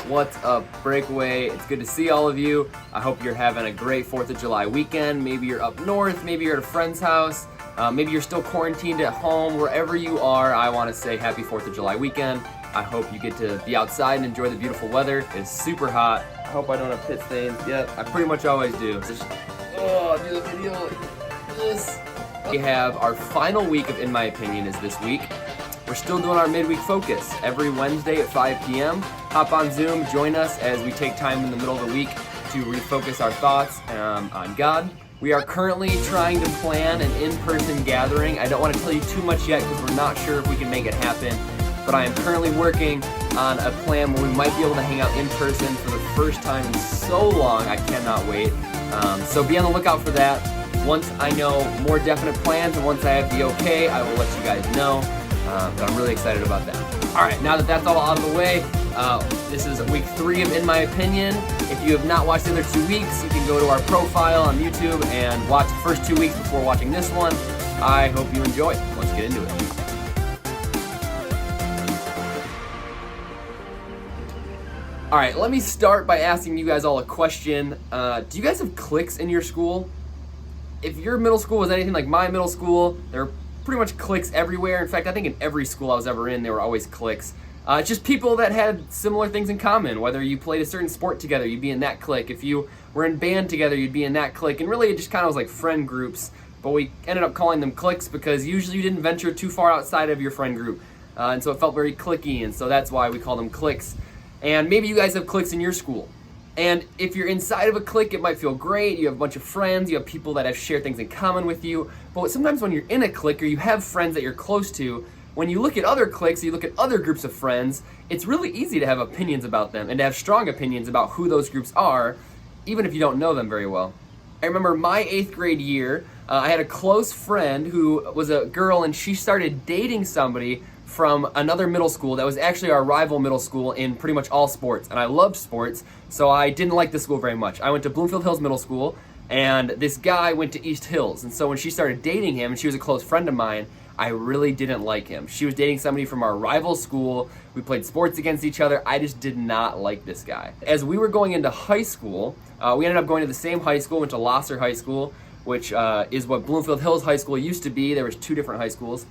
What's up, Breakaway? It's good to see all of you. I hope you're having a great 4th of July weekend. Maybe you're up north, maybe you're at a friend's house, maybe you're still quarantined at home. Wherever you are, I want to say happy 4th of July weekend. I hope you get to be outside and enjoy the beautiful weather. It's super hot. I hope I don't have pit stains. Yeah, I pretty much always do. Do the video like this. We have our final week of In My Opinion is this week. We're still doing our Midweek Focus every Wednesday at 5 p.m. Hop on Zoom, join us as we take time in the middle of the week to refocus our thoughts on God. We are currently trying to plan an in-person gathering. I don't want to tell you too much yet because we're not sure if we can make it happen, but I am currently working on a plan where we might be able to hang out in person for the first time in so long. I cannot wait. So be on the lookout for that. Once I know more definite plans and once I have the okay, I will let you guys know. But I'm really excited about that. All right, now that that's all out of the way, this is week 3 of In My Opinion. If you have not watched the other 2 weeks, you can go to our profile on YouTube and watch the first 2 weeks before watching this one. I hope you enjoy. Let's get into it. All right, let me start by asking you guys all a question. Do you guys have cliques in your school? If your middle school was anything like my middle school, there were pretty much cliques everywhere. In fact, I think in every school I was ever in, there were always cliques. Just people that had similar things in common. Whether you played a certain sport together, you'd be in that clique. If you were in band together, you'd be in that clique. And really, it just kind of was like friend groups. But we ended up calling them cliques because usually you didn't venture too far outside of your friend group. And so it felt very cliquey, and so that's why we call them cliques. And maybe you guys have cliques in your school. And if you're inside of a clique, it might feel great. You have a bunch of friends. You have people that have shared things in common with you. But sometimes when you're in a clique or you have friends that you're close to, when you look at other cliques, you look at other groups of friends, it's really easy to have opinions about them and to have strong opinions about who those groups are, even if you don't know them very well. I remember my 8th grade year, I had a close friend who was a girl, and she started dating somebody from another middle school that was actually our rival middle school in pretty much all sports. And I loved sports, so I didn't like the school very much. I went to Bloomfield Hills Middle School, and this guy went to East Hills. And so when she started dating him, and she was a close friend of mine, I really didn't like him. She was dating somebody from our rival school. We played sports against each other. I just did not like this guy. As we were going into high school, we ended up going to the same high school, went to Losser High School, which is what Bloomfield Hills High School used to be. There was 2 different high schools.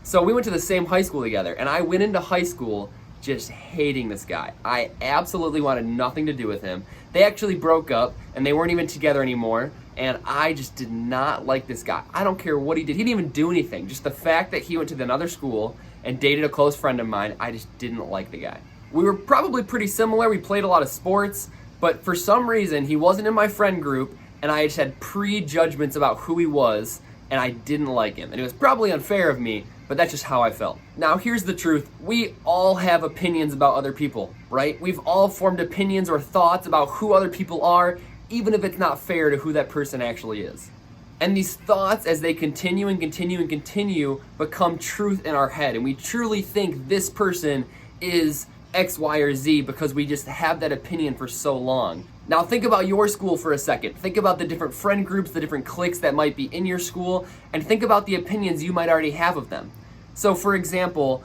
So we went to the same high school together, and I went into high school just hating this guy. I absolutely wanted nothing to do with him. They actually broke up, and they weren't even together anymore, and I just did not like this guy. I don't care what he did. He didn't even do anything. Just the fact that he went to another school and dated a close friend of mine, I just didn't like the guy. We were probably pretty similar. We played a lot of sports, but for some reason, he wasn't in my friend group, and I just had prejudgments about who he was, and I didn't like him. And it was probably unfair of me, but that's just how I felt. Now, here's the truth. We all have opinions about other people, right? We've all formed opinions or thoughts about who other people are, even if it's not fair to who that person actually is. And these thoughts, as they continue and continue and continue, become truth in our head. And we truly think this person is X, Y, or Z because we just have that opinion for so long. Now think about your school for a second. Think about the different friend groups, the different cliques that might be in your school, and think about the opinions you might already have of them. So for example,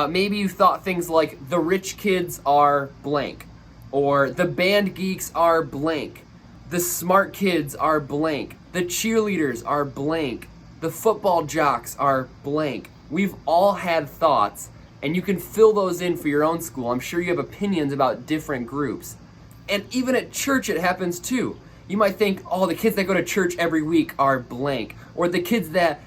maybe you thought things like the rich kids are blank, or the band geeks are blank, the smart kids are blank, the cheerleaders are blank, the football jocks are blank. We've all had thoughts, and you can fill those in for your own school. I'm sure you have opinions about different groups. And even at church, it happens too. You might think, oh, the kids that go to church every week are blank. Or the kids that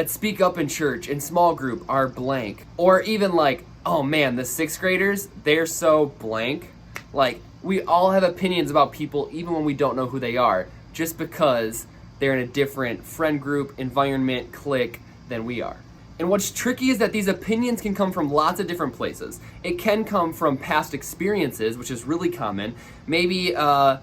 speak up in church in small group are blank. Or even like, oh man, the 6th graders, they're so blank. Like, we all have opinions about people even when we don't know who they are, just because they're in a different friend group, environment, clique than we are. And what's tricky is that these opinions can come from lots of different places. It can come from past experiences, which is really common. Maybe a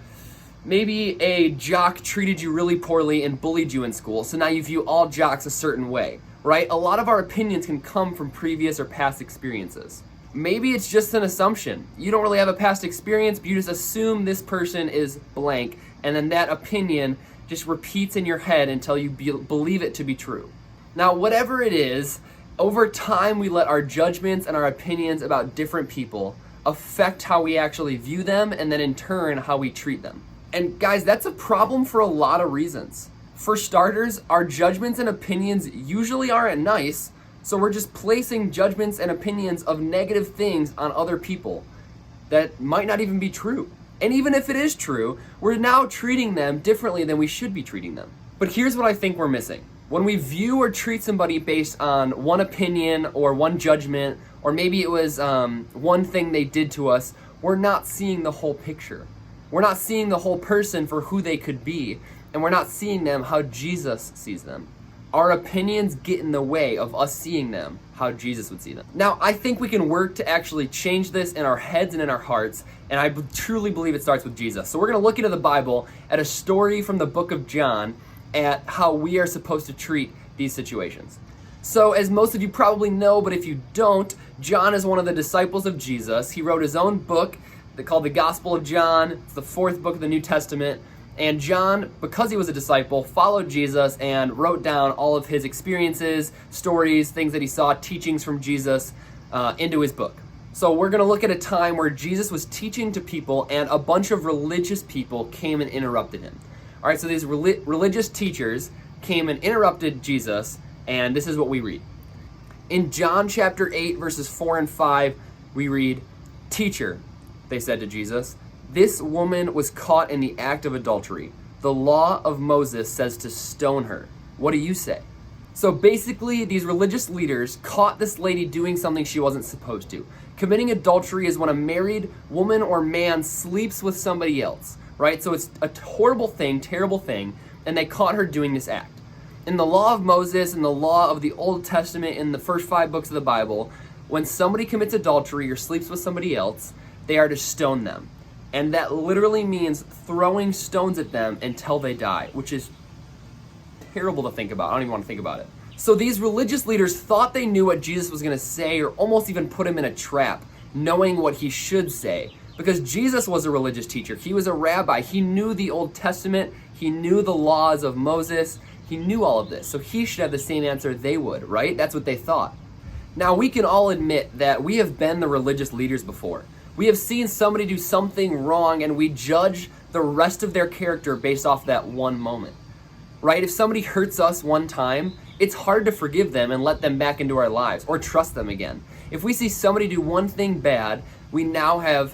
jock treated you really poorly and bullied you in school, so now you view all jocks a certain way, right? A lot of our opinions can come from previous or past experiences. Maybe it's just an assumption. You don't really have a past experience, but you just assume this person is blank, and then that opinion just repeats in your head until you believe it to be true. Now, whatever it is, over time we let our judgments and our opinions about different people affect how we actually view them, and then in turn, how we treat them. And guys, that's a problem for a lot of reasons. For starters, our judgments and opinions usually aren't nice, so we're just placing judgments and opinions of negative things on other people that might not even be true. And even if it is true, we're now treating them differently than we should be treating them. But here's what I think we're missing. When we view or treat somebody based on one opinion or one judgment, or maybe it was one thing they did to us, we're not seeing the whole picture. We're not seeing the whole person for who they could be, and we're not seeing them how Jesus sees them. Our opinions get in the way of us seeing them how Jesus would see them. Now, I think we can work to actually change this in our heads and in our hearts, and I truly believe it starts with Jesus. So we're going to look into the Bible at a story from the book of John at how we are supposed to treat these situations. So as most of you probably know, but if you don't, John is one of the disciples of Jesus. He wrote his own book called the Gospel of John. It's the fourth book of the New Testament. And John, because he was a disciple, followed Jesus and wrote down all of his experiences, stories, things that he saw, teachings from Jesus into his book. So we're going to look at a time where Jesus was teaching to people and a bunch of religious people came and interrupted him. All right, so these religious teachers came and interrupted Jesus, and this is what we read. In John chapter 8, verses 4 and 5, we read, "Teacher," they said to Jesus, "this woman was caught in the act of adultery. The law of Moses says to stone her. What do you say?" So basically, these religious leaders caught this lady doing something she wasn't supposed to. Committing adultery is when a married woman or man sleeps with somebody else, right? So it's a horrible thing, terrible thing, and they caught her doing this act. In the law of Moses and the law of the Old Testament, in the first 5 books of the Bible, when somebody commits adultery or sleeps with somebody else, they are to stone them. And that literally means throwing stones at them until they die, which is terrible to think about. I don't even want to think about it. So these religious leaders thought they knew what Jesus was going to say, or almost even put him in a trap, knowing what he should say. Because Jesus was a religious teacher. He was a rabbi. He knew the Old Testament. He knew the laws of Moses. He knew all of this. So he should have the same answer they would, right? That's what they thought. Now, we can all admit that we have been the religious leaders before. We have seen somebody do something wrong, and we judge the rest of their character based off that one moment, right? If somebody hurts us one time, it's hard to forgive them and let them back into our lives or trust them again. If we see somebody do one thing bad, we now have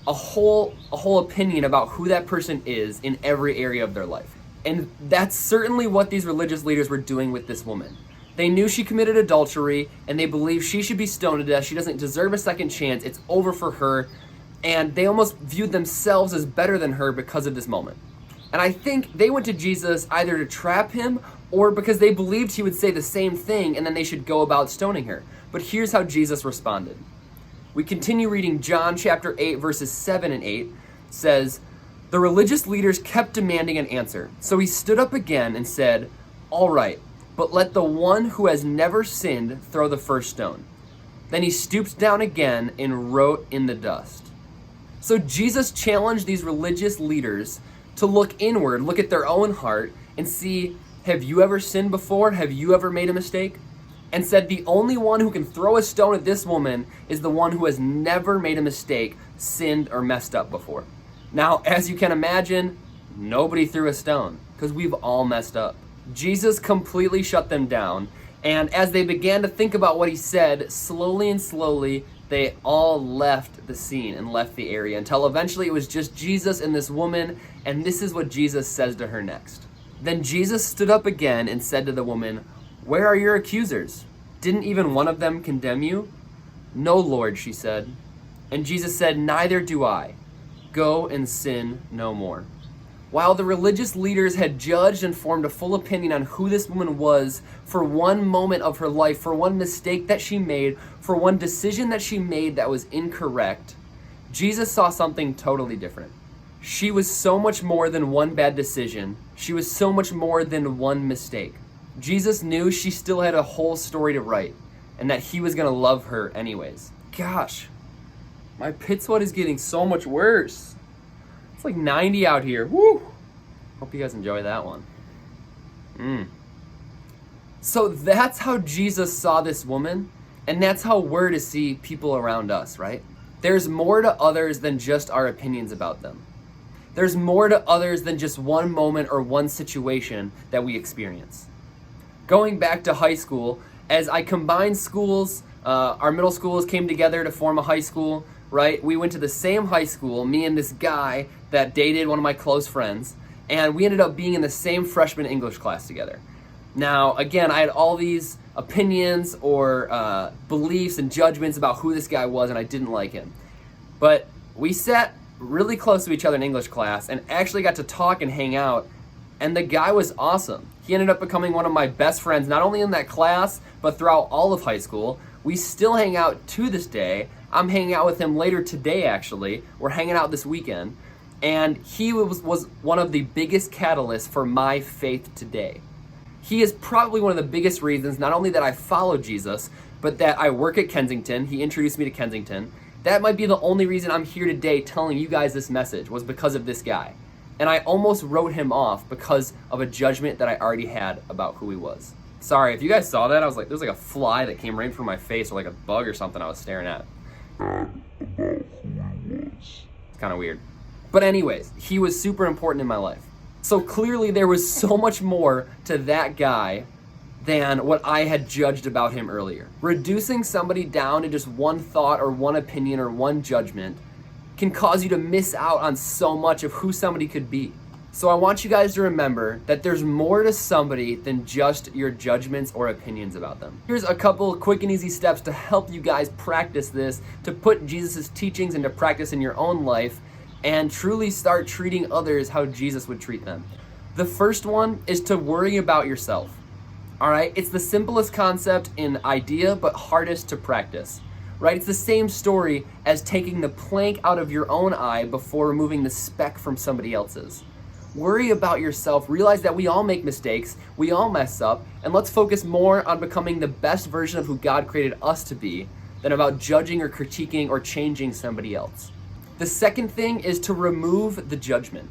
a whole opinion about who that person is in every area of their life. And that's certainly what these religious leaders were doing with this woman. They knew she committed adultery, and they believed she should be stoned to death. She doesn't deserve a second chance. It's over for her. And they almost viewed themselves as better than her because of this moment. And I think they went to Jesus either to trap him or because they believed he would say the same thing and then they should go about stoning her. But here's how Jesus responded. We continue reading John chapter 8, verses 7 and 8. It says, "The religious leaders kept demanding an answer. So he stood up again and said, 'All right, but let the one who has never sinned throw the first stone.' Then he stooped down again and wrote in the dust." So Jesus challenged these religious leaders to look inward, look at their own heart, and see, have you ever sinned before? Have you ever made a mistake? And said the only one who can throw a stone at this woman is the one who has never made a mistake, sinned, or messed up before. Now, as you can imagine, nobody threw a stone because we've all messed up. Jesus completely shut them down, and as they began to think about what he said, slowly and slowly, they all left the scene and left the area until eventually it was just Jesus and this woman, and this is what Jesus says to her next. Then Jesus stood up again and said to the woman, "Where are your accusers? Didn't even one of them condemn you?" "No, Lord," she said. And Jesus said, "Neither do I. Go and sin no more." While the religious leaders had judged and formed a full opinion on who this woman was for one moment of her life, for one mistake that she made, for one decision that she made that was incorrect, Jesus saw something totally different. She was so much more than one bad decision. She was so much more than one mistake. Jesus knew she still had a whole story to write, and that he was going to love her anyways. Gosh, my pit sweat is getting so much worse. It's like 90 out here. Woo! Hope you guys enjoy that one. So that's how Jesus saw this woman, and that's how we're to see people around us, right? There's more to others than just our opinions about them. There's more to others than just one moment or one situation that we experience. Going back to high school, as I combined schools, our middle schools came together to form a high school, right? We went to the same high school, me and this guy that dated one of my close friends, and we ended up being in the same freshman English class together. Now, again, I had all these opinions or beliefs and judgments about who this guy was, and I didn't like him. But we sat really close to each other in English class and actually got to talk and hang out, and the guy was awesome. He ended up becoming one of my best friends, not only in that class, but throughout all of high school. We still hang out to this day. I'm hanging out with him later today, actually. We're hanging out this weekend. And he was one of the biggest catalysts for my faith today. He is probably one of the biggest reasons, not only that I follow Jesus, but that I work at Kensington. He introduced me to Kensington. That might be the only reason I'm here today telling you guys this message, was because of this guy. And I almost wrote him off because of a judgment that I already had about who he was. Sorry, if you guys saw that, I was like, there's like a fly that came right through my face, or like a bug or something I was staring at. It's kind of weird. But anyways, he was super important in my life. So clearly there was so much more to that guy than what I had judged about him earlier. Reducing somebody down to just one thought or one opinion or one judgment can cause you to miss out on so much of who somebody could be. So I want you guys to remember that there's more to somebody than just your judgments or opinions about them. Here's a couple quick and easy steps to help you guys practice this, to put Jesus' teachings into practice in your own life, and truly start treating others how Jesus would treat them. The first one is to worry about yourself. All right, it's the simplest concept in idea, but hardest to practice. Right? It's the same story as taking the plank out of your own eye before removing the speck from somebody else's. Worry about yourself. Realize that we all make mistakes, we all mess up, and let's focus more on becoming the best version of who God created us to be than about judging or critiquing or changing somebody else. The second thing is to remove the judgment.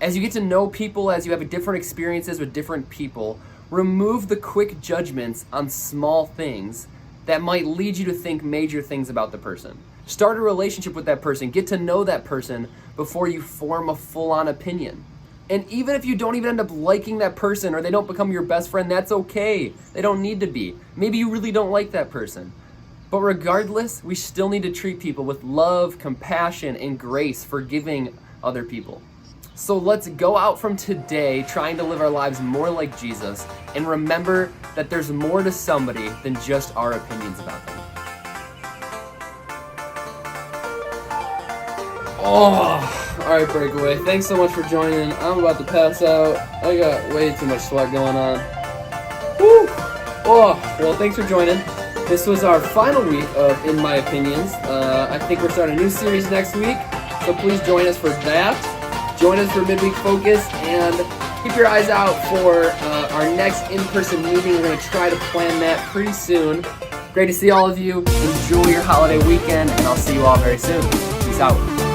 As you get to know people, as you have different experiences with different people, remove the quick judgments on small things that might lead you to think major things about the person. Start a relationship with that person. Get to know that person before you form a full-on opinion. And even if you don't even end up liking that person or they don't become your best friend, that's okay. They don't need to be. Maybe you really don't like that person. But regardless, we still need to treat people with love, compassion, and grace, forgiving other people. So let's go out from today trying to live our lives more like Jesus, and remember that there's more to somebody than just our opinions about them. Oh, all right, Breakaway. Thanks so much for joining. I'm about to pass out. I got way too much sweat going on. Woo! Oh, well, thanks for joining. This was our final week of In My Opinions. I think we're starting a new series next week, so please join us for that. Join us for Midweek Focus, and keep your eyes out for our next in-person meeting. We're going to try to plan that pretty soon. Great to see all of you. Enjoy your holiday weekend, and I'll see you all very soon. Peace out.